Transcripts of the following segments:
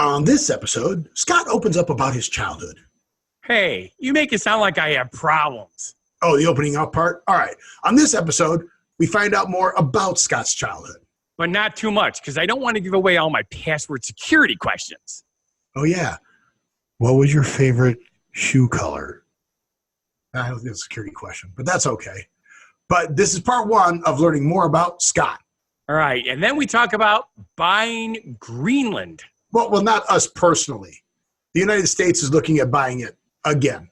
On this episode, Scott opens up about his childhood. Hey, you make it sound like I have problems. Oh, the opening up part? All right. On this episode, we find out more about Scott's childhood. But not too much, because I don't want to give away all my password security questions. Oh, yeah. What was your favorite shoe color? I don't think it's a security question, but that's okay. But this is part one of learning more about Scott. All right, and then we talk about buying Greenland. Well, not us personally. The United States is looking at buying it again.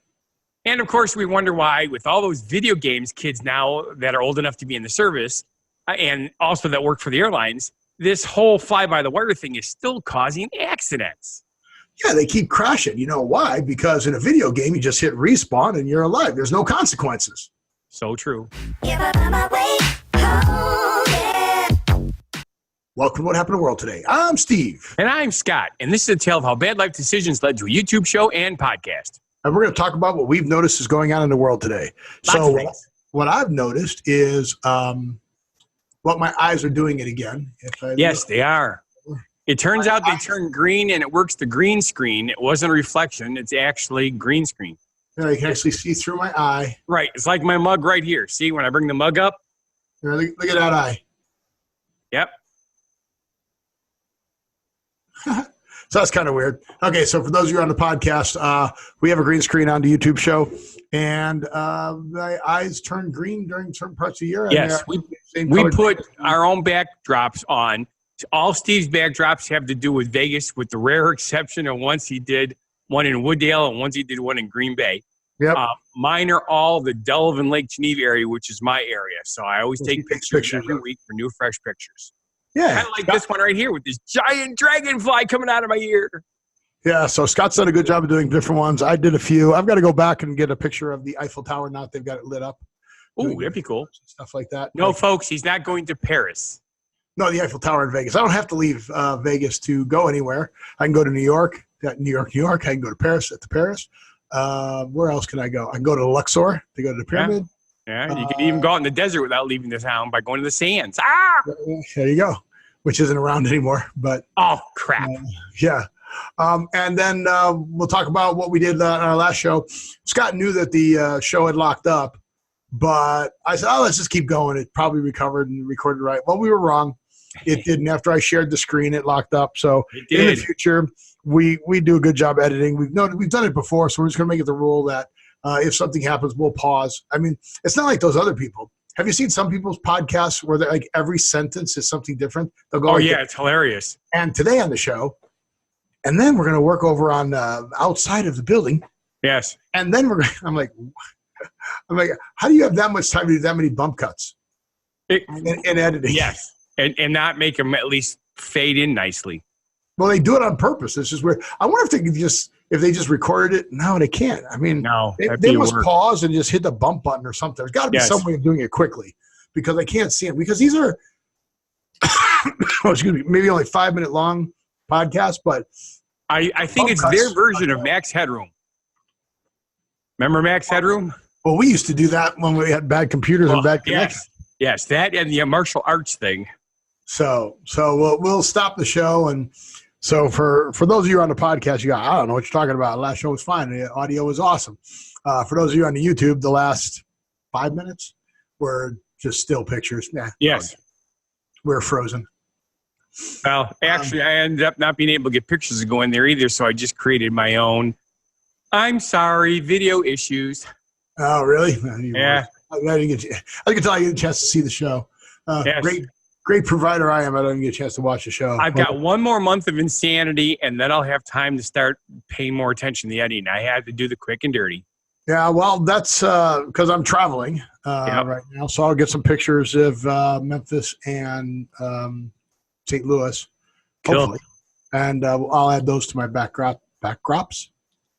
And, of course, we wonder why, with all those video games kids now that are old enough to be in the service, and also that work for the airlines, this whole fly-by-the-wire thing is still causing accidents. Yeah, they keep crashing. You know why? Because in a video game, you just hit respawn and you're alive. There's no consequences. So true. Welcome to What Happened to the World Today. I'm Steve. And I'm Scott, and this is a tale of how bad life decisions led to a YouTube show and podcast. And we're going to talk about what we've noticed is going on in the world today. Lots of things. What I've noticed is what my eyes are doing it again. Yes, they are. It turns out they turn green, and it works the green screen. It wasn't a reflection. It's actually green screen. Yeah, you can actually see through my eye. Right. It's like my mug right here. See, when I bring the mug up? Yeah, look at that eye. Yep. So that's kind of weird. Okay, so for those of you on the podcast, we have a green screen on the YouTube show, and my eyes turn green during certain parts of the year. Yes, we put our own backdrops on. All Steve's backdrops have to do with Vegas, with the rare exception of once he did one in Wooddale and once he did one in Green Bay. Yep. Mine are all the Delavan Lake Geneva area, which is my area. So I always take pictures every week for new, fresh pictures. Yeah. Kind of like this one right here with this giant dragonfly coming out of my ear. Yeah, so Scott's done a good job of doing different ones. I did a few. I've got to go back and get a picture of the Eiffel Tower now that they've got it lit up. Ooh, that'd be cool. Stuff like that. No, folks, he's not going to Paris. No, the Eiffel Tower in Vegas. I don't have to leave Vegas to go anywhere. I can go to New York. New York. I can go to Paris at the Paris. Where else can I go? I can go to Luxor to go to the pyramid. Yeah, you can even go out in the desert without leaving the town by going to the sands. Ah! There you go. Which isn't around anymore. But oh, crap. Yeah. And then we'll talk about what we did on our last show. Scott knew that the show had locked up, but I said, let's just keep going. It probably recovered and recorded right. Well, we were wrong. It didn't. After I shared the screen, it locked up. So in the future, we do a good job editing. We've done it before, so we're just going to make it the rule that if something happens, we'll pause. I mean, it's not like those other people. Have you seen some people's podcasts where they're like every sentence is something different? They'll go. Oh, yeah, it's hilarious. And today on the show, and then we're going to work over on outside of the building. Yes. And then I'm like, how do you have that much time to do that many bump cuts in editing? Yes. And not make them at least fade in nicely. Well, they do it on purpose. It's just weird. I wonder if they just recorded it. No, they can't. I mean, no, they must pause and just hit the bump button or something. There's got to be some way of doing it quickly because I can't see it. Because these are, excuse me, maybe only 5-minute long podcasts, but I think it's their version of Max Headroom. Remember Max Headroom? Well, we used to do that when we had bad computers and bad connection. Yes, that and the martial arts thing. So we'll stop the show. And so for those of you on the podcast, I don't know what you're talking about. Last show was fine. The audio was awesome. For those of you on the YouTube, the last 5 minutes were just still pictures. Yes. We're frozen. Well, actually, I ended up not being able to get pictures to go in there either, so I just created my own. I'm sorry, video issues. Oh, really? Yeah. I didn't get a chance to see the show. Yes. Great provider I am. I don't get a chance to watch the show. I've got one more month of insanity, and then I'll have time to start paying more attention to the editing. I had to do the quick and dirty. Yeah, well, that's because I'm traveling right now, so I'll get some pictures of Memphis and St. Louis, hopefully, and I'll add those to my backdrops.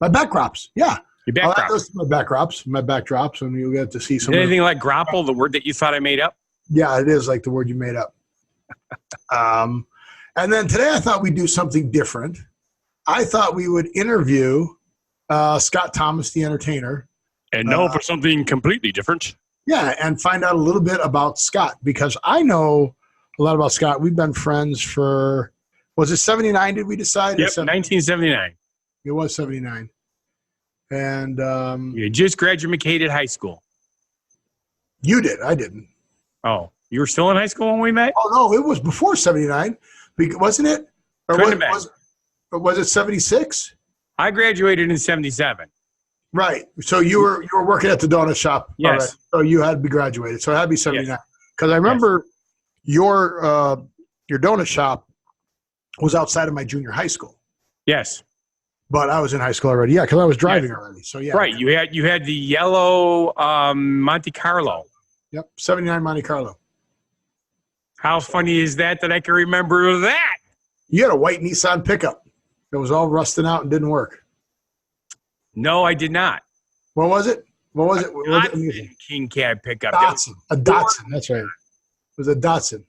My backdrops, yeah. I'll add those to my backdrops, and you'll get to see some. Anything like grapple, the word that you thought I made up? Yeah, it is like the word you made up. And then today I thought we'd do something different. I thought we would interview Scott Thomas, the entertainer. And now for something completely different. Yeah, and find out a little bit about Scott because I know a lot about Scott. We've been friends for Was it 79? Did we decide? Yep, 1979. It was 79. And You just graduated high school. you did. I didn't. Oh, you were still in high school when we met? Oh, no, it was before 79, wasn't it? Or Couldn't have been. was it 76? I graduated in 77. Right. So you were working at the donut shop. Yes. All right. So you had to be graduated. So it had to be 79. Because I remember your donut shop was outside of my junior high school. Yes. But I was in high school already. Yeah, because I was driving already. So yeah. Right. You had the yellow Monte Carlo. Yep. 79 Monte Carlo. How funny is that I can remember that? You had a white Nissan pickup. It was all rusting out and didn't work. No, I did not. What was it? What was it? Datsun King Cab pickup. Datsun. A Datsun. That's right. It was a Datsun.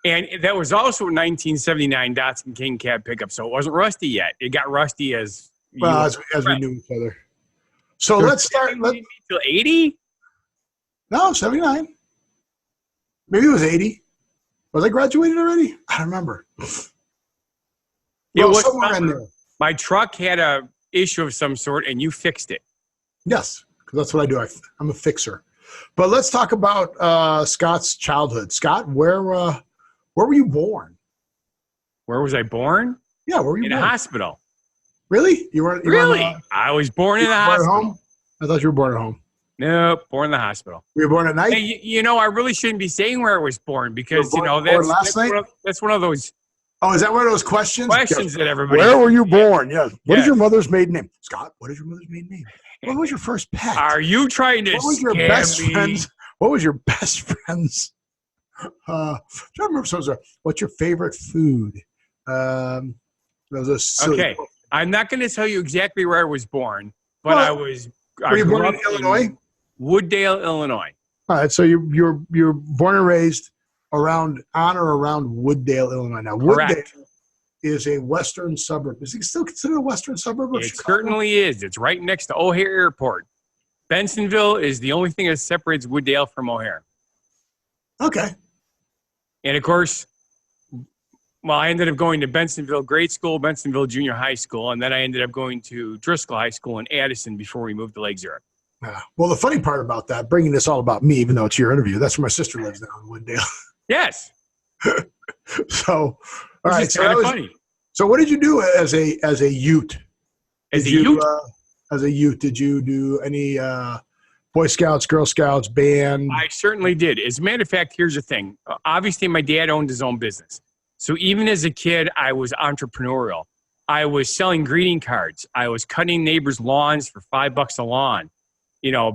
And that was also a 1979 Datsun King Cab pickup, so it wasn't rusty yet. It got rusty as we knew each other. So let's start. Till 80? No, 79. Maybe it was 80. Was I graduated already? I don't remember. Well, somewhere in there. My truck had a issue of some sort, and you fixed it. Yes, because that's what I do. I'm a fixer. But let's talk about Scott's childhood. Scott, where were you born? Where was I born? Yeah, where were you born? In a hospital. Really? You weren't? Really? I was born in a hospital. At home? I thought you were born at home. No, born in the hospital. Were you born at night? Hey, I really shouldn't be saying where I was born because, that's one of those. Oh, is that one of those questions? That everybody. Where were you born? Yes. What is your mother's maiden name? Scott, what is your mother's maiden name? What was your first pet? Are you trying to What was your best friend's? I remember what's your favorite food? That was a silly okay. Book. I'm not going to tell you exactly where I was born, but were you born in Illinois? Wooddale, Illinois. All right, so you're born and raised on or around Wooddale, Illinois. Now, Correct. Wooddale is a western suburb. Is it still considered a western suburb of Chicago? It certainly is. It's right next to O'Hare Airport. Bensonville is the only thing that separates Wooddale from O'Hare. Okay. And, of course, I ended up going to Bensonville grade school, Bensonville junior high school, and then I ended up going to Driscoll High School in Addison before we moved to Lake Zurich. Well, the funny part about that, bringing this all about me, even though it's your interview, that's where my sister lives now in Wooddale. Yes. So, all right. It's kind of funny. So, what did you do as a Ute? As a Ute, did you do any Boy Scouts, Girl Scouts, band? I certainly did. As a matter of fact, here's the thing. Obviously, my dad owned his own business. So even as a kid, I was entrepreneurial. I was selling greeting cards. I was cutting neighbors' lawns for $5 a lawn.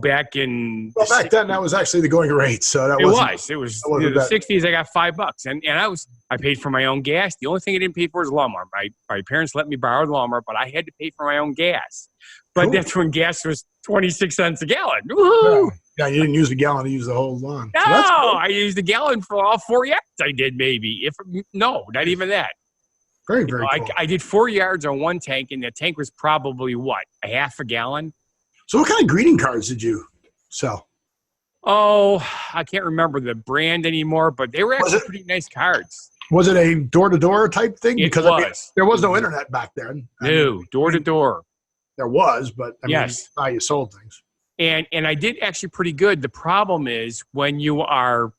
Back in back then that was actually the going rate. So that it was the 60s. I got $5, and I paid for my own gas. The only thing I didn't pay for was a lawnmower. My parents let me borrow the lawnmower, but I had to pay for my own gas. But that's when gas was 26 cents a gallon. Woo-hoo! Yeah, you didn't use the gallon; you used the whole lawn. No, so I used a gallon for all 4 yards. I did maybe not even that. Very cool. I did 4 yards on one tank, and the tank was probably a half a gallon. So what kind of greeting cards did you sell? Oh, I can't remember the brand anymore, but they were actually pretty nice cards. Was it a door-to-door type thing? Because there was no internet back then. No, door-to-door. There was, but yes. How you sold things. And I did actually pretty good. The problem is when you are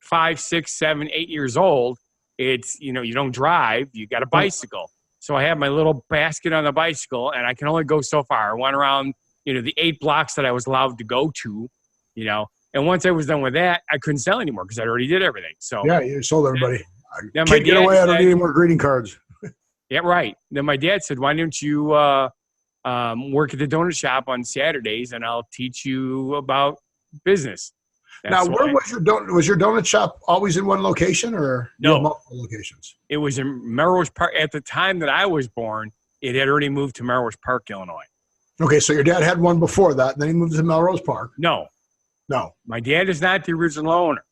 5, 6, 7, 8 years old, it's, you don't drive, you got a bicycle. So I had my little basket on the bicycle, and I can only go so far. I went around, the 8 blocks that I was allowed to go to, And once I was done with that, I couldn't sell anymore because I already did everything. So yeah, you sold everybody. Can't get away. I don't need any more greeting cards. Yeah, right. Then my dad said, "Why don't you work at the donut shop on Saturdays, and I'll teach you about business." Now, where was your donut shop always in one location, or no, multiple locations? It was in Melrose Park. At the time that I was born, it had already moved to Melrose Park, Illinois. Okay, so your dad had one before that, and then he moved to Melrose Park. No. My dad is not the original owner.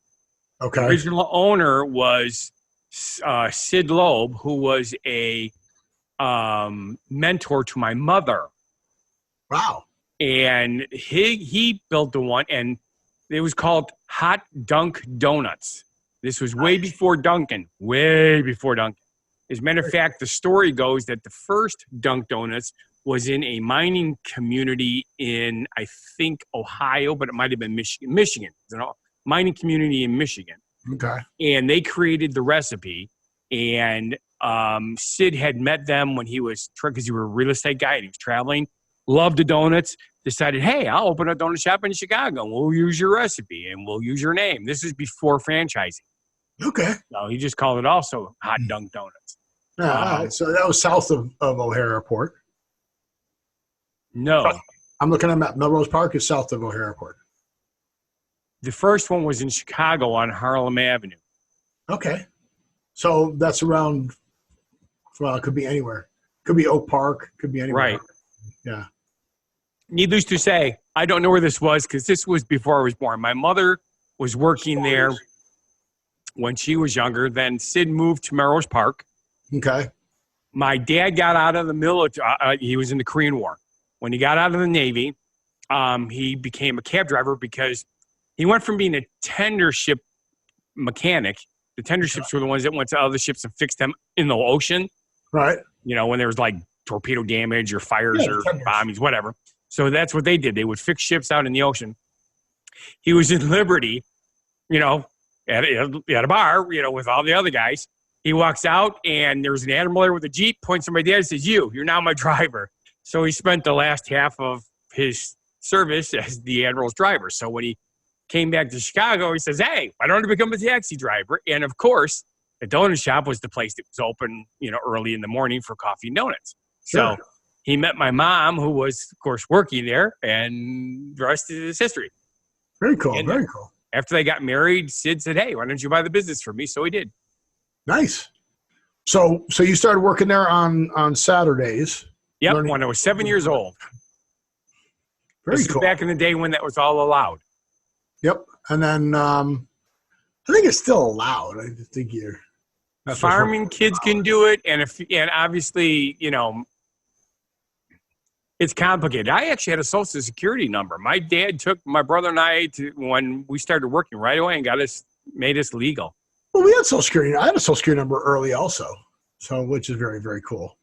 Okay. The original owner was Sid Loeb, who was a mentor to my mother. Wow. And he built the one, and it was called Hot Dunk Donuts. This was way before Dunkin', way before Dunkin'. As a matter of fact, the story goes that the first Dunk Donuts was in a mining community in, I think, Ohio, but it might have been Michigan. It's a mining community in Michigan. Okay. And they created the recipe. And Sid had met them when he was, because he was a real estate guy and he was traveling, loved the donuts, decided, hey, I'll open a donut shop in Chicago. We'll use your recipe and we'll use your name. This is before franchising. Okay. So he just called it also Hot Dunk Donuts. All right. So that was south of O'Hare Airport. No. I'm looking at a map. Melrose Park is south of O'Hare Airport. The first one was in Chicago on Harlem Avenue. Okay. So that's around, well, it could be anywhere. Could be Oak Park. Could be anywhere. Right. Yeah. Needless to say, I don't know where this was because this was before I was born. My mother was working there when she was younger. Then Sid moved to Melrose Park. Okay. My dad got out of the military. He was in the Korean War. When he got out of the Navy, he became a cab driver because he went from being a tender ship mechanic. The tender ships were the ones that went to other ships and fixed them in the ocean. Right. You know, when there was like torpedo damage or fires or bombings, whatever. So that's what they did. They would fix ships out in the ocean. He was in Liberty, you know, at a bar, you know, with all the other guys. He walks out and there's an admiral there with a Jeep, points to my dad and says, you're now my driver. So he spent the last half of his service as the admiral's driver. So when he came back to Chicago, he says, hey, why don't I become a taxi driver? And of course, the donut shop was the place that was open, you know, early in the morning for coffee and donuts. Sure. So he met my mom, who was, of course, working there, and the rest is history. Very cool. And very cool. After they got married, Sid said, hey, why don't you buy the business for me? So he did. Nice. So you started working there on Saturdays. Yep, when I was 7 years old. Very cool. Back in the day when that was all allowed. Yep. And then I think it's still allowed. I think you're farming kids can do it, and obviously, you know, it's complicated. I actually had a Social Security number. My dad took my brother and I to when we started working right away and made us legal. Well, we had Social Security. I had a Social Security number early also, so which is very, very cool.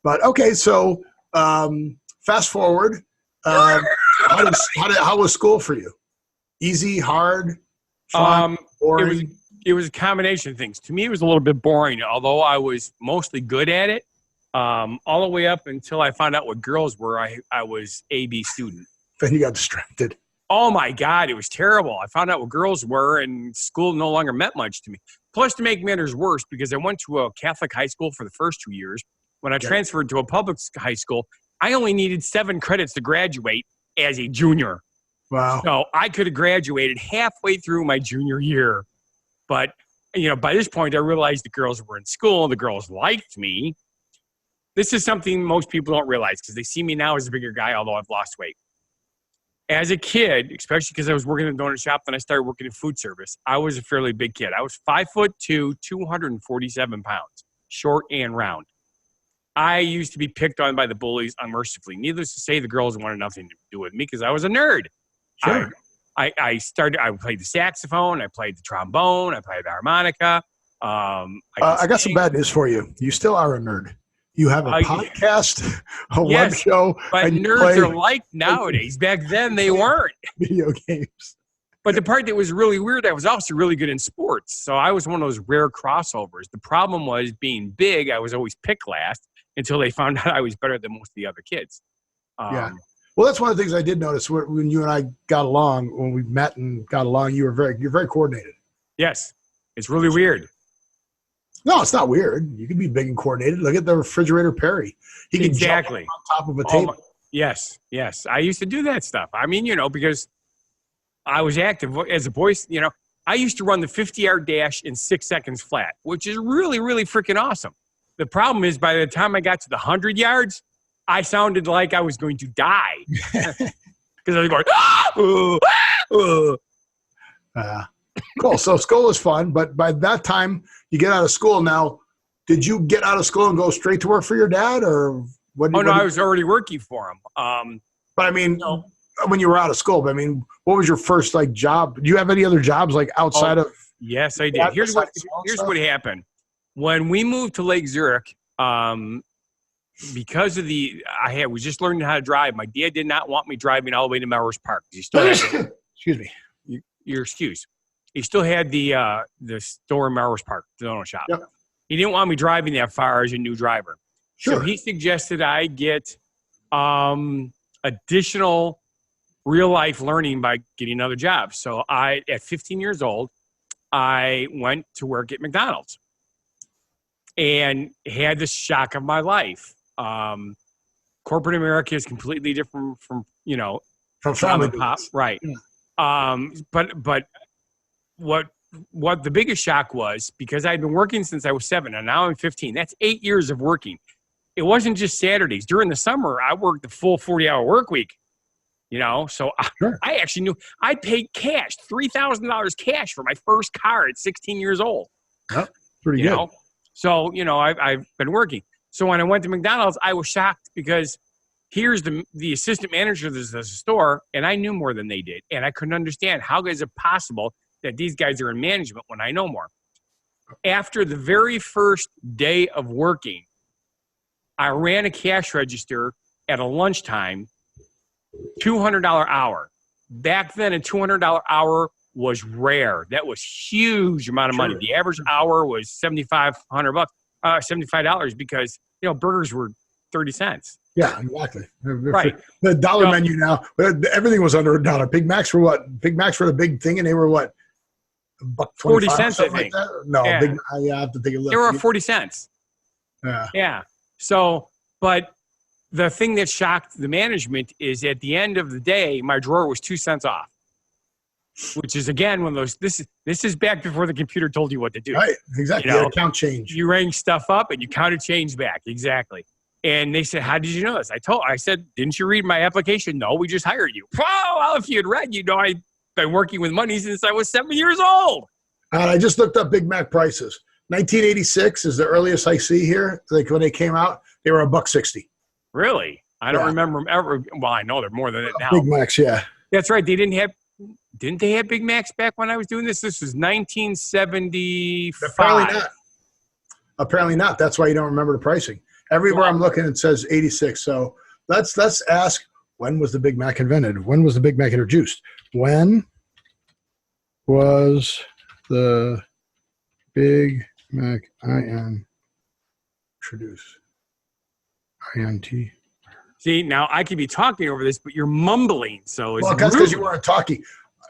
But okay, so fast forward. How was school for you? Easy, hard, fun, boring? It was a combination of things. To me, it was a little bit boring, although I was mostly good at it. All the way up until I found out what girls were. I was A/B student. Then you got distracted. Oh my God, it was terrible. I found out what girls were, and school no longer meant much to me. Plus, to make matters worse, because I went to a Catholic high school for the first 2 years. When I transferred to a public high school, I only needed 7 credits to graduate as a junior. Wow. So I could have graduated halfway through my junior year. But, you know, by this point, I realized the girls were in school. The girls liked me. This is something most people don't realize because they see me now as a bigger guy, although I've lost weight. As a kid, especially because I was working in a donut shop, then I started working in food service. I was a fairly big kid. I was 5'2", 247 pounds, short and round. I used to be picked on by the bullies unmercifully. Needless to say, the girls wanted nothing to do with me because I was a nerd. Sure. I played the saxophone, I played the trombone, I played the harmonica. I got some bad news for you. You still are a nerd. You have a podcast, a web show. But nerds are like nowadays. Back then, they weren't. Video games. But the part that was really weird, I was also really good in sports. So I was one of those rare crossovers. The problem was being big, I was always picked last until they found out I was better than most of the other kids. Yeah. Well, that's one of the things I did notice when you and I got along, when we met and got along, you're very coordinated. Yes. It's really weird. No, it's not weird. You can be big and coordinated. Look at the refrigerator Perry. He can jump on top of a table. Yes. I used to do that stuff. I mean, you know, because I was active as a boy. You know, I used to run the 50-yard dash in 6 seconds flat, which is really, really freaking awesome. The problem is by the time I got to the 100 yards, I sounded like I was going to die because I was going, cool. So school was fun, but by that time you get out of school. Now, did you get out of school and go straight to work for your dad, or what? I was already working for him. But I mean, when you were out of school, but I mean, what was your first job? Do you have any other jobs outside of? Yes, I did. Here's what happened. when we moved to Lake Zurich, because of I was just learning how to drive. My dad did not want me driving all the way to Melrose Park. He still had, excuse me. Your excuse. He still had the store in Melrose Park, the donut shop. Yep. He didn't want me driving that far as a new driver. Sure. So he suggested I get additional real life learning by getting another job. So at 15 years old, I went to work at McDonald's and had the shock of my life. Corporate America is completely different from from family pop, right? Yeah. But what the biggest shock was, because I'd been working since I was 7 and now I'm 15. That's 8 years of working. It wasn't just Saturdays. During the summer, I worked the full 40-hour work week. So sure. I actually knew I paid cash, $3,000 cash for my first car at 16 years old. Yep. Pretty good. So, I've been working. So when I went to McDonald's, I was shocked because here's the assistant manager of the store, and I knew more than they did. And I couldn't understand how is it possible that these guys are in management when I know more. After the very first day of working, I ran a cash register at a lunchtime, $200 hour. Back then, a $200 hour was rare. That was huge amount of money. The average hour was $7,500, $75 because burgers were 30 cents. Yeah, exactly. Right. The dollar menu now, everything was under $1. Big Macs were what? Big Macs were the big thing, and they were what? $1.25, 40 cents, I think. Like no, yeah. I have to take a look. They were 40 cents. Yeah. Yeah. So, but the thing that shocked the management is at the end of the day, my drawer was 2 cents off, which is again one of those. This is back before the computer told you what to do. Right. Exactly. The account change. You rang stuff up and you counted change back. Exactly. And they said, "How did you know this?" I said, "Didn't you read my application?" "No, we just hired you." Well, if you had read, I've been working with money since I was 7 years old. I just looked up Big Mac prices. 1986 is the earliest I see here. Like when they came out, they were $1.60. Really? I don't remember them ever. Well, I know they're more than it now. Big Macs, yeah. That's right. Didn't they have Big Macs back when I was doing this? This was 1975. Apparently not. That's why you don't remember the pricing. Everywhere I'm looking, it says 86. So let's ask, when was the Big Mac invented? When was the Big Mac introduced? When was the Big Mac introduced? INT. See, now I could be talking over this, but you're mumbling. So well, that's because you weren't talking.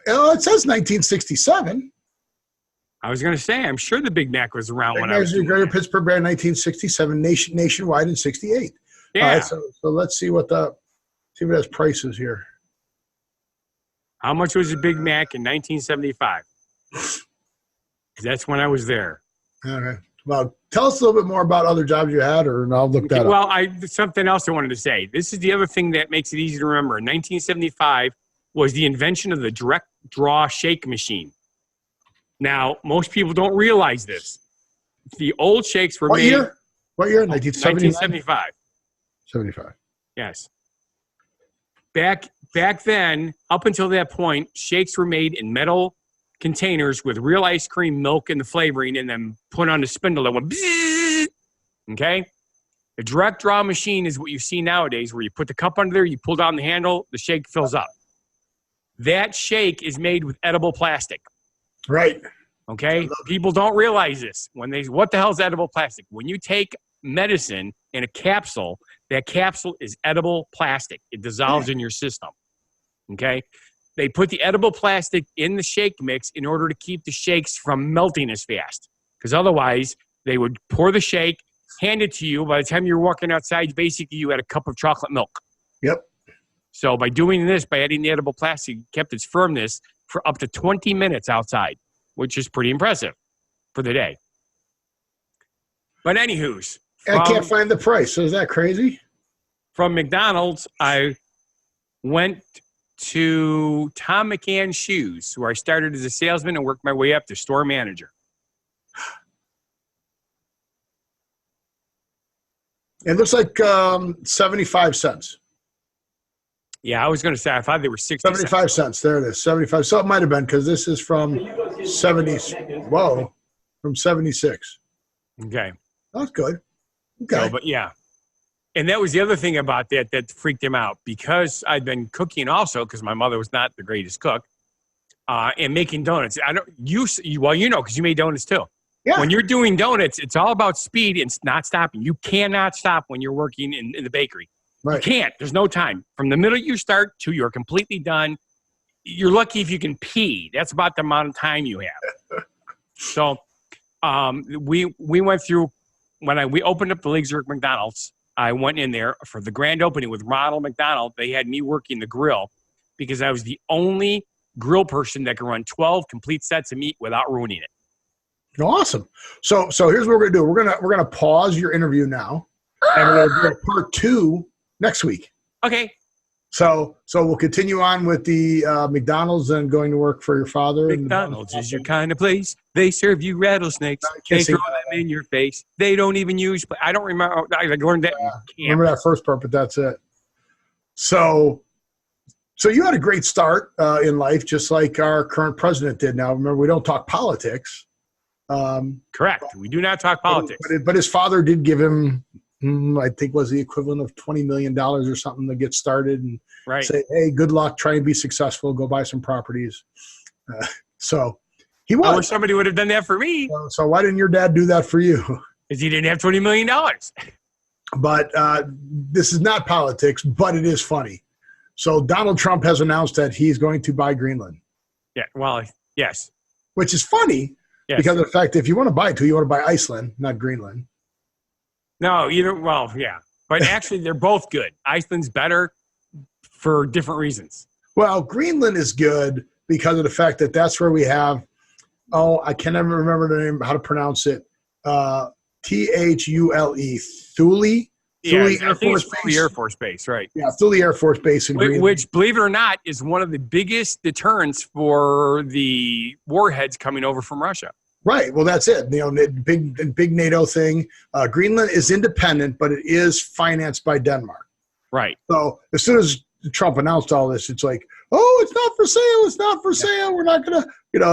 It says 1967. I was going to say, I'm sure the Big Mac was around when I was. Greater Pittsburgh Bear 1967, nationwide in 68. Yeah. All right, so let's see what has prices here. How much was a Big Mac in 1975? That's when I was there. Okay. Well, tell us a little bit more about other jobs you had, or I'll look that up. Well, something else I wanted to say. This is the other thing that makes it easy to remember. In 1975 was the invention of the direct draw shake machine. Now, most people don't realize this. The old shakes were What made. Year? What year? 1975. 75. Yes. Back then, up until that point, shakes were made in metal containers with real ice cream, milk, and the flavoring, and then put on a spindle that went bzzz. Okay? The direct draw machine is what you see nowadays, where you put the cup under there, you pull down the handle, the shake fills up. That shake is made with edible plastic. Right. Okay? People don't realize this. What the hell is edible plastic? When you take medicine in a capsule, that capsule is edible plastic. It dissolves in your system. Okay? They put the edible plastic in the shake mix in order to keep the shakes from melting as fast. Because otherwise, they would pour the shake, hand it to you. By the time you're walking outside, basically you had a cup of chocolate milk. Yep. So by doing this, by adding the edible plastic, it kept its firmness for up to 20 minutes outside, which is pretty impressive for the day. But anywho's. I can't find the price. So is that crazy? From McDonald's, I went to Tom McCann's Shoes, where I started as a salesman and worked my way up to store manager. It looks like 75 cents. Yeah, I was going to say, I thought they were 60 75 cents. There it is, 75. So it might have been, because this is from 70s. Whoa, from 76. Okay. That's good. Okay. So, but yeah. And that was the other thing about that freaked him out, because I'd been cooking also, because my mother was not the greatest cook, and making donuts. Well, because you made donuts too. Yeah. When you're doing donuts, it's all about speed and not stopping. You cannot stop when you're working in the bakery. Right. You can't. There's no time. From the minute you start to you're completely done, you're lucky if you can pee. That's about the amount of time you have. So we went through, when we opened up the Leaguesburg McDonald's, I went in there for the grand opening with Ronald McDonald. They had me working the grill because I was the only grill person that could run 12 complete sets of meat without ruining it. Awesome. So here's what we're gonna do. We're gonna pause your interview now, and we're gonna do a part 2 next week. Okay. So we'll continue on with the McDonald's and going to work for your father. McDonald's is your kind of place. They serve you rattlesnakes. They throw them in your face. They don't even use. I don't remember. I learned that. Remember that first part, but that's it. So you had a great start in life, just like our current president did. Now, remember, we don't talk politics. Correct. We do not talk politics. But his father did give him, I think, was the equivalent of $20 million or something to get started and say, hey, good luck, try and be successful, go buy some properties. So he was. I wish somebody would have done that for me. So why didn't your dad do that for you? Because he didn't have $20 million. But this is not politics, but it is funny. So Donald Trump has announced that he's going to buy Greenland. Yeah, well, yes. Which is funny because of the fact that if you want to buy two, you want to buy Iceland, not Greenland. No, yeah. But actually, they're both good. Iceland's better for different reasons. Well, Greenland is good because of the fact that that's where we have, I can never remember the name, how to pronounce it, Thule, Thule. Yeah, I think it's Thule Air Force Base, right? Yeah, Thule Air Force Base in Greenland. Which, believe it or not, is one of the biggest deterrents for the warheads coming over from Russia. Right. Well, that's it. Big NATO thing. Greenland is independent, but it is financed by Denmark. Right. So as soon as Trump announced all this, it's like, oh, it's not for sale. It's not for sale. We're not going to,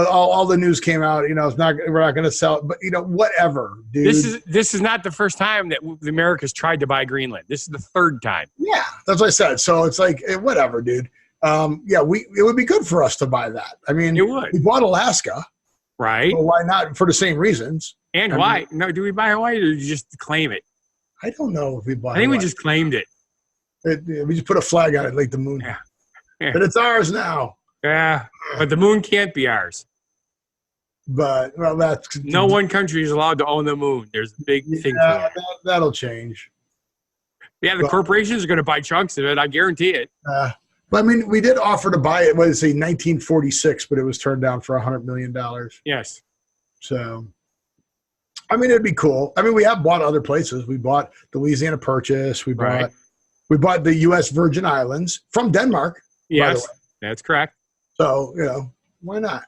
all the news came out, we're not going to sell it, but whatever, dude. This is not the first time that the America's tried to buy Greenland. This is the third time. Yeah, that's what I said. So it's like, whatever, dude. It would be good for us to buy that. I mean, it would. We bought Alaska. Right. So why not for the same reasons? And why? No, do we buy Hawaii or do you just claim it? I don't know if we bought I think Hawaii. We just claimed it. We just put a flag on it like the moon. Yeah. But it's ours now. Yeah, but the moon can't be ours. But, that's... No one country is allowed to own the moon. There's a big thing for that. That'll change. Yeah, the corporations are going to buy chunks of it. I guarantee it. But, we did offer to buy it, 1946, but it was turned down for $100 million. Yes. So, it'd be cool. We have bought other places. We bought the Louisiana Purchase. We bought the U.S. Virgin Islands from Denmark. Yes, that's correct. So, why not?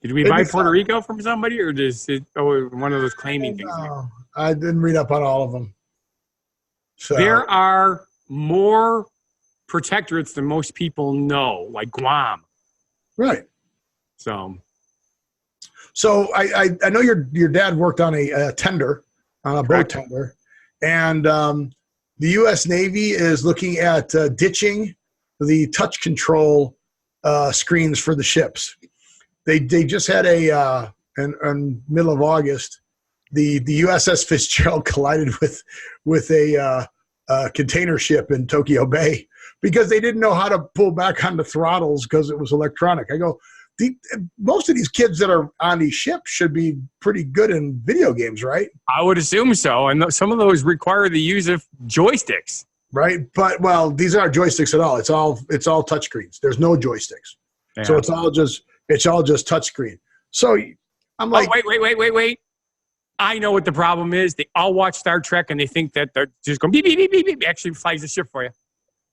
Did we buy Puerto Rico from somebody, or is it one of those claiming things? I didn't read up on all of them. So there are more protectorates than most people know, like Guam. Right. So I know your dad worked on a tender, on a boat tender, and the U.S. Navy is looking at ditching the touch control screens for the ships. They just had in middle of August, the USS Fitzgerald collided with a container ship in Tokyo Bay because they didn't know how to pull back on the throttles because it was electronic. I go, most of these kids that are on these ships should be pretty good in video games, right? I would assume so. And some of those require the use of joysticks. Right. But, these aren't joysticks at all. It's all touchscreens. There's no joysticks. Yeah. So it's all just touchscreen. So I'm like, wait. I know what the problem is. They all watch Star Trek and they think that they're just going beep, beep, beep, beep, beep. Actually flies the ship for you.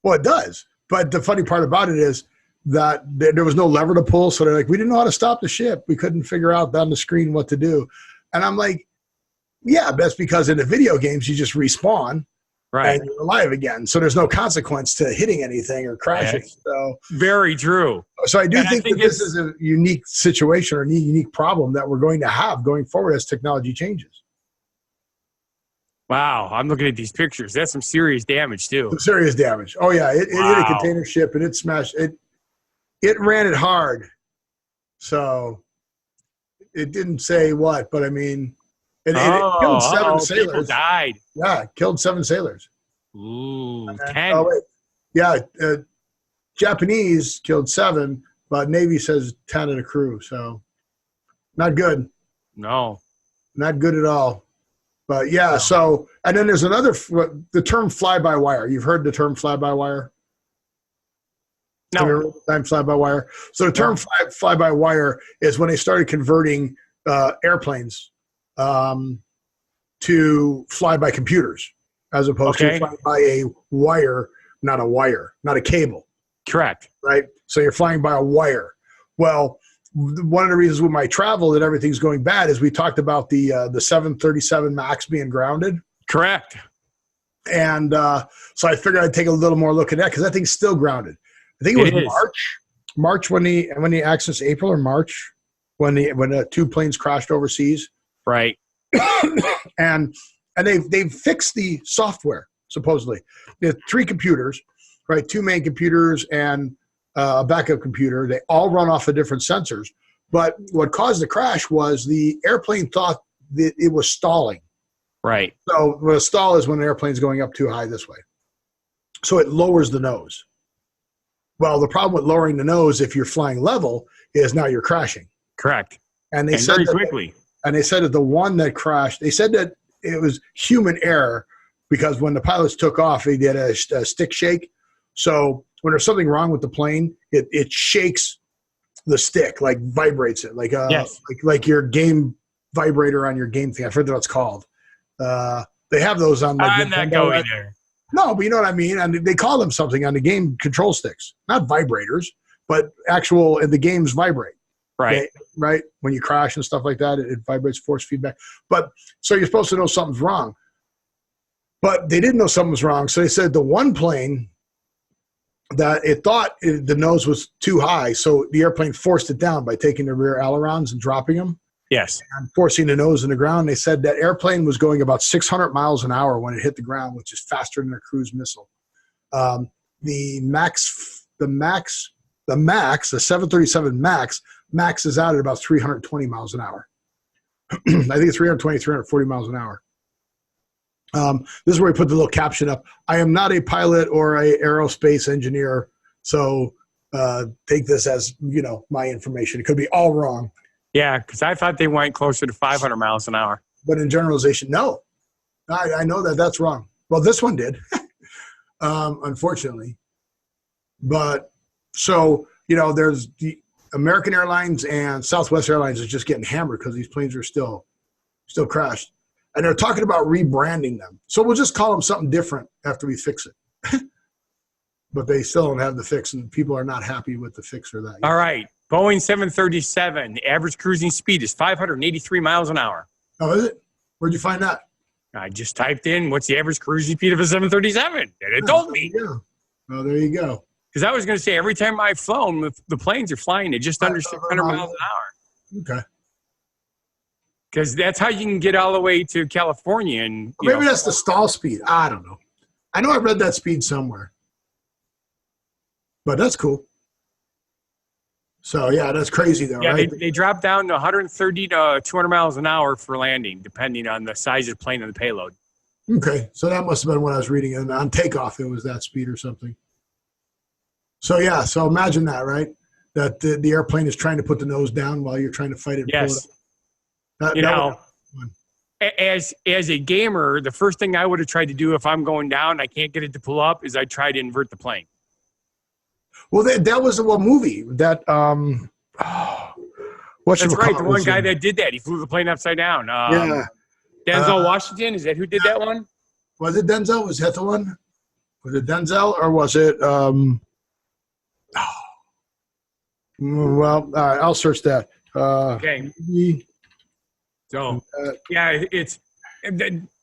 Well, it does. But the funny part about it is that there was no lever to pull. So they're like, we didn't know how to stop the ship. We couldn't figure out on the screen what to do. And I'm like, yeah, that's because in the video games, you just respawn. Right. And you're alive again. So there's no consequence to hitting anything or crashing. Yes. So very true. So I think that this is a unique situation or a unique problem that we're going to have going forward as technology changes. Wow, I'm looking at these pictures. That's some serious damage too. Some serious damage. Oh yeah, it hit a container ship and it smashed it. It ran it hard, so it didn't say what, but I mean, it killed 7 sailors. People died. Yeah, it killed 7 sailors. Ooh, And, 10. oh wait, yeah, Japanese killed 7, but Navy says 10 of the crew. So not good. No, not good at all. But yeah, no. So and then there's another the term fly-by-wire. You've heard the term fly-by-wire? No. Have you heard the time fly-by-wire? So the term fly-by-wire is when they started converting airplanes to fly by computers as opposed to fly by a wire, not a cable. Correct. Right? So you're flying by a wire. Well, one of the reasons with my travel that everything's going bad is we talked about the 737 MAX being grounded. Correct. And so I figured I'd take a little more look at that because that thing's still grounded. I think it was March when the accident, April or March when the 2 planes crashed overseas. Right. and they've fixed the software supposedly. They have 3 computers, right? 2 main computers and a backup computer. They all run off of different sensors. But what caused the crash was the airplane thought that it was stalling. Right. So what a stall is when an airplane's going up too high this way. So it lowers the nose. Well, the problem with lowering the nose if you're flying level is now you're crashing. Correct. And they said very quickly. And they said that the one that crashed, they said that it was human error because when the pilots took off, they did a stick shake. So when there's something wrong with the plane, it shakes the stick, like vibrates it, like your game vibrator on your game thing. I forget what it's called. They have those on. Like, I'm not going there. No, but you know what I mean. And they call them something on the game control sticks, not vibrators, but actual. And the games vibrate. Right. Right. When you crash and stuff like that, it vibrates force feedback. But so you're supposed to know something's wrong. But they didn't know something was wrong. So they said the one plane that it thought the nose was too high. So the airplane forced it down by taking the rear ailerons and dropping them. Yes. And forcing the nose in the ground. They said that airplane was going about 600 miles an hour when it hit the ground, which is faster than a cruise missile. The 737 MAX maxes out at about 320 miles an hour. I think it's 320, 340 miles an hour. This is where we put the little caption up. I am not a pilot or a aerospace engineer, so take this as, my information. It could be all wrong. Yeah, because I thought they went closer to 500 miles an hour. But in generalization, no. I know that's wrong. Well, this one did, unfortunately. But so, there's the American Airlines and Southwest Airlines is just getting hammered because these planes are still crashed. And they're talking about rebranding them. So we'll just call them something different after we fix it. But they still don't have the fix, and people are not happy with the fix or that. All right. Boeing 737, the average cruising speed is 583 miles an hour. Oh, is it? Where'd you find that? I just typed in, what's the average cruising speed of a 737? And it told me. Yeah. Oh, there you go. Because I was going to say, every time I've flown, the planes are flying at just under 600 miles an hour. Okay. Because that's how you can get all the way to California. And maybe that's the stall speed. I don't know. I know I read that speed somewhere. But that's cool. So, yeah, that's crazy, though, right? They drop down to 130 to 200 miles an hour for landing, depending on the size of the plane and the payload. Okay. So that must have been what I was reading. And on takeoff, it was that speed or something. So, yeah. So imagine that, right? That the airplane is trying to put the nose down while you're trying to fight it. Yes. As a gamer, the first thing I would have tried to do if I'm going down and I can't get it to pull up is I try to invert the plane. Well, that was the movie that That's right. The one guy that did that, he flew the plane upside down. Denzel Washington, is that who did that one? Was it Denzel? Was that the one? Was it Denzel or was it? Well, all right, I'll search that. Okay. So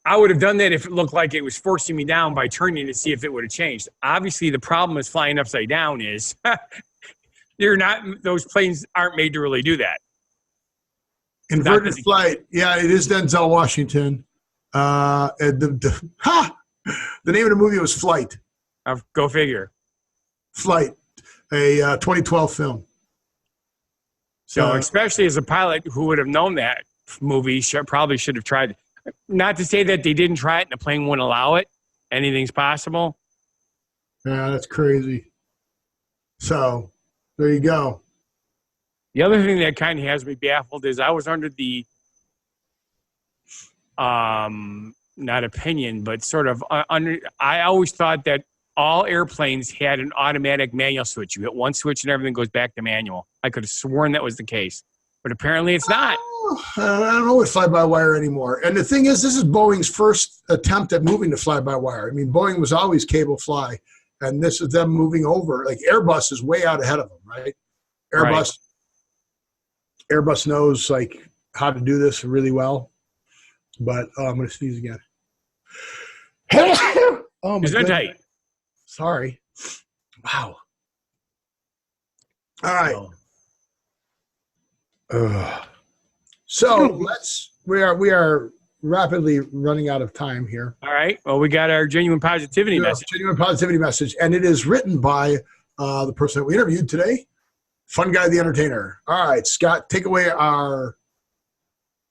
I would have done that if it looked like it was forcing me down by turning to see if it would have changed. Obviously, the problem is flying upside down is those planes aren't made to really do that. Inverted flight. Yeah, it is Denzel Washington. The name of the movie was Flight. Go figure. Flight, a 2012 film. So especially as a pilot who would have known that movie, probably should have tried. Not to say that they didn't try it and the plane wouldn't allow it. Anything's possible. Yeah, that's crazy. So there you go. The other thing that kind of has me baffled is I was under the, not opinion, but sort of I always thought that all airplanes had an automatic manual switch. You hit one switch and everything goes back to manual. I could have sworn that was the case, but apparently it's not. I don't know what fly-by-wire anymore. And the thing is, this is Boeing's first attempt at moving to fly-by-wire. I mean, Boeing was always cable fly, and this is them moving over. Like Airbus is way out ahead of them, right? Airbus knows like how to do this really well. But I'm going to sneeze again. Oh my God. Sorry. Wow. All right. So we are rapidly running out of time here. All right. Well, we got our genuine positivity message. Genuine positivity message, and it is written by the person that we interviewed today, Funguy the Entertainer. All right, Scott, take away our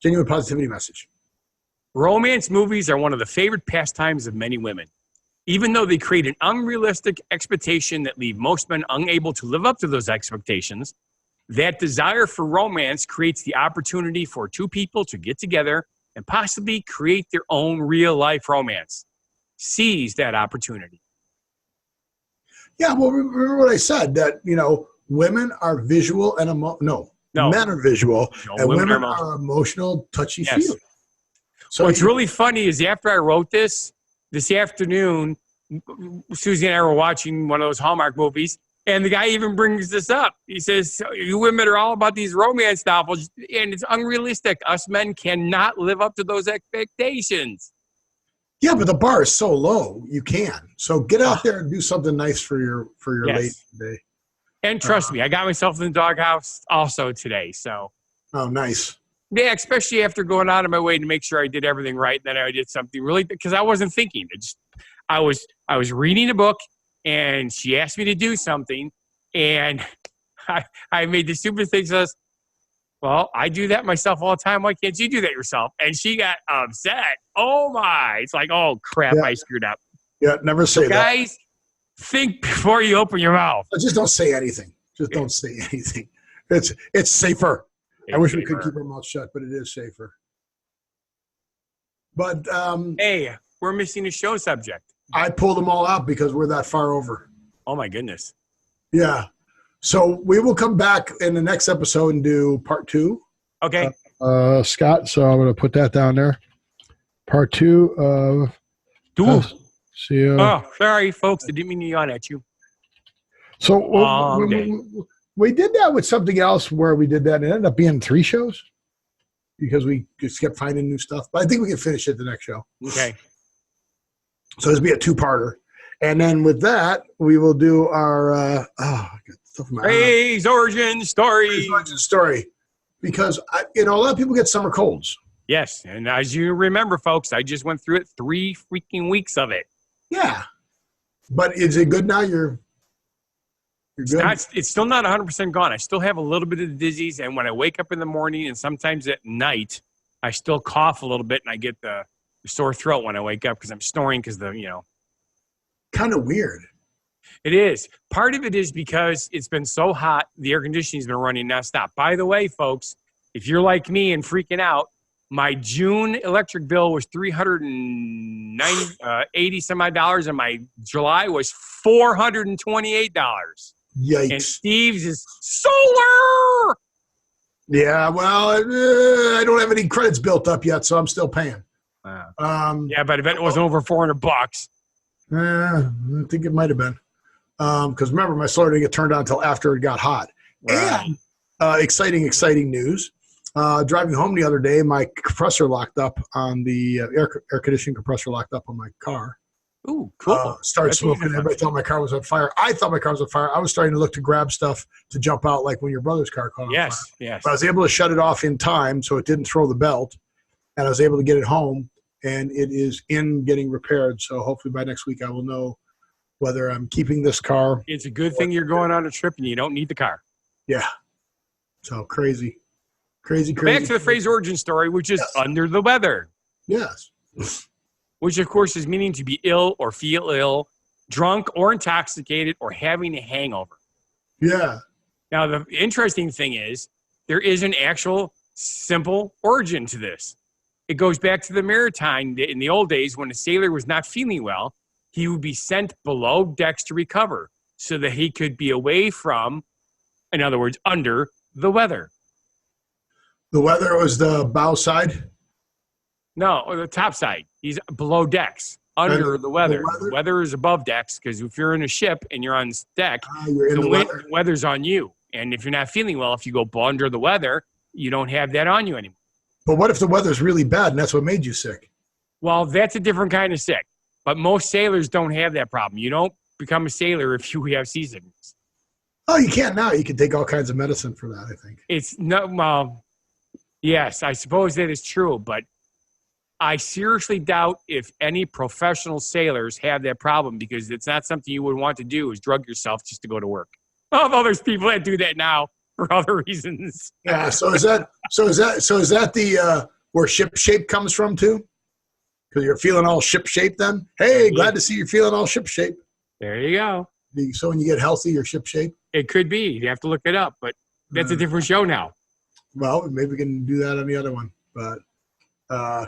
genuine positivity message. Romance movies are one of the favorite pastimes of many women. Even though they create an unrealistic expectation that leave most men unable to live up to those expectations, that desire for romance creates the opportunity for two people to get together and possibly create their own real-life romance. Seize that opportunity. Yeah, well, remember what I said, that, women are visual and men are visual, and women are emotional, touchy-feely. Yes. So what's really funny is after I wrote this afternoon, Susie and I were watching one of those Hallmark movies, and the guy even brings this up. He says, you women are all about these romance novels, and it's unrealistic. Us men cannot live up to those expectations. Yeah, but the bar is so low, you can. So get out there and do something nice for your late day. And trust me, I got myself in the doghouse also today. So. Oh, nice. Yeah, especially after going out of my way to make sure I did everything right. Then I did something really, because I wasn't thinking. I was reading a book, and she asked me to do something, and I made the stupid thing. Says, well, I do that myself all the time. Why can't you do that yourself? And she got upset. Oh my! It's like, oh crap, I screwed up. Yeah, never say that. Guys, think before you open your mouth. Just don't say anything. Just don't say anything. It's safer. I wish we could keep our mouth shut, but it is safer. But hey, we're missing a show subject. I pulled them all out because we're that far over. Oh my goodness. Yeah. So we will come back in the next episode and do part 2. Okay. Scott, so I'm going to put that down there. Part 2 of see you. Oh, sorry, folks. I didn't mean to yawn at you. So we did that with something else where we did that, and it ended up being 3 shows because we just kept finding new stuff. But I think we can finish it the next show. Okay. So this will be a 2-parter. And then with that, we will do our Ray's origin story. Ray's origin story. Because, a lot of people get summer colds. Yes. And as you remember, folks, I just went through it 3 freaking weeks of it. Yeah. But is it good now? You're good? It's still not 100% gone. I still have a little bit of the dizzies, and when I wake up in the morning and sometimes at night, I still cough a little bit, and I get the sore throat when I wake up because I'm snoring because kind of weird. It is. Part of it is because it's been so hot, the air conditioning's been running nonstop. By the way, folks, if you're like me and freaking out, my June electric bill was $380 some odd dollars, and my July was $428. Yikes. And Steve's is solar. Yeah, well, I don't have any credits built up yet, so I'm still paying. Yeah, but I bet it wasn't over $400. I think it might have been. Because remember, my solar didn't get turned on until after it got hot. Right. And exciting news. Driving home the other day, my compressor locked up on the air conditioning compressor locked up on my car. Ooh, cool. Started smoking. Everybody thought my car was on fire. I thought my car was on fire. I was starting to look to grab stuff to jump out, like when your brother's car caught on fire. Yes. But I was able to shut it off in time, so it didn't throw the belt, and I was able to get it home. and it is in getting repaired. So hopefully by next week I will know whether I'm keeping this car. It's a good thing you're going on a trip and you don't need the car. Yeah. So crazy. Back to the phrase origin story, which is under the weather. Yes. Which, of course, is meaning to be ill or feel ill, drunk or intoxicated, or having a hangover. Yeah. Now, the interesting thing is there is an actual simple origin to this. It goes back to the maritime. In the old days, when a sailor was not feeling well, he would be sent below decks to recover so that he could be away from, in other words, under the weather. The weather was the bow side? No, or the top side. He's below decks, under the weather. The weather is above decks because if you're in a ship and you're on deck, the weather's on you. And if you're not feeling well, if you go under the weather, you don't have that on you anymore. But what if the weather's really bad and that's what made you sick? Well, that's a different kind of sick. But most sailors don't have that problem. You don't become a sailor if you have seasickness. Oh, you can't now. You can take all kinds of medicine for that, I think. It's no, well, yes, I suppose that is true. But I seriously doubt if any professional sailors have that problem because it's not something you would want to do is drug yourself just to go to work. Although there's people that do that now for other reasons. Yeah. So is that the where ship shape comes from too? Because you're feeling all ship shape then? Hey, glad to see you're feeling all ship shape. There you go. So when you get healthy, you're ship shape? It could be. You have to look it up, but that's a different show now. Well, maybe we can do that on the other one. But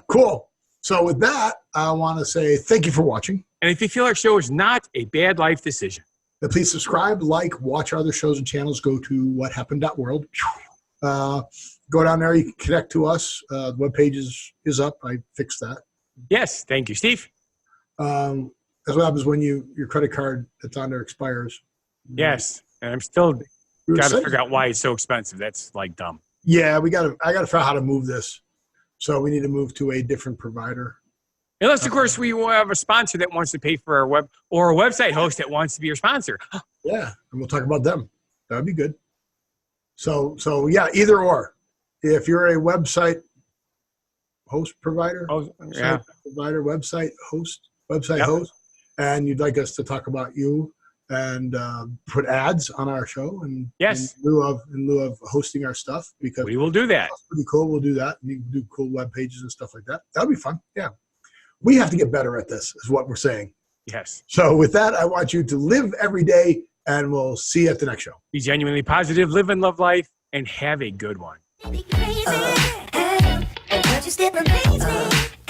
cool. So with that, I want to say thank you for watching. And if you feel our show is not a bad life decision, then please subscribe, like, watch our other shows and channels. Go to whathappened.world. Go down there. You can connect to us. The webpage is up. I fixed that. Yes. Thank you, Steve. That's what happens when your credit card that's on there expires. Yes. And I'm still got to figure out why it's so expensive. That's like dumb. Yeah, I got to figure out how to move this. So we need to move to a different provider. Unless, of course, we have a sponsor that wants to pay for our web or a website host that wants to be your sponsor. Yeah, and we'll talk about them. That would be good. So yeah, either or. If you're a website host provider, website host, and you'd like us to talk about you and put ads on our show and in lieu of hosting our stuff, because we will do that. That's pretty cool. We'll do that. You can do cool web pages and stuff like that. That'll be fun. Yeah. We have to get better at this is what we're saying. Yes. So with that, I want you to live every day, and we'll see you at the next show. Be genuinely positive, live and love life, and have a good one. And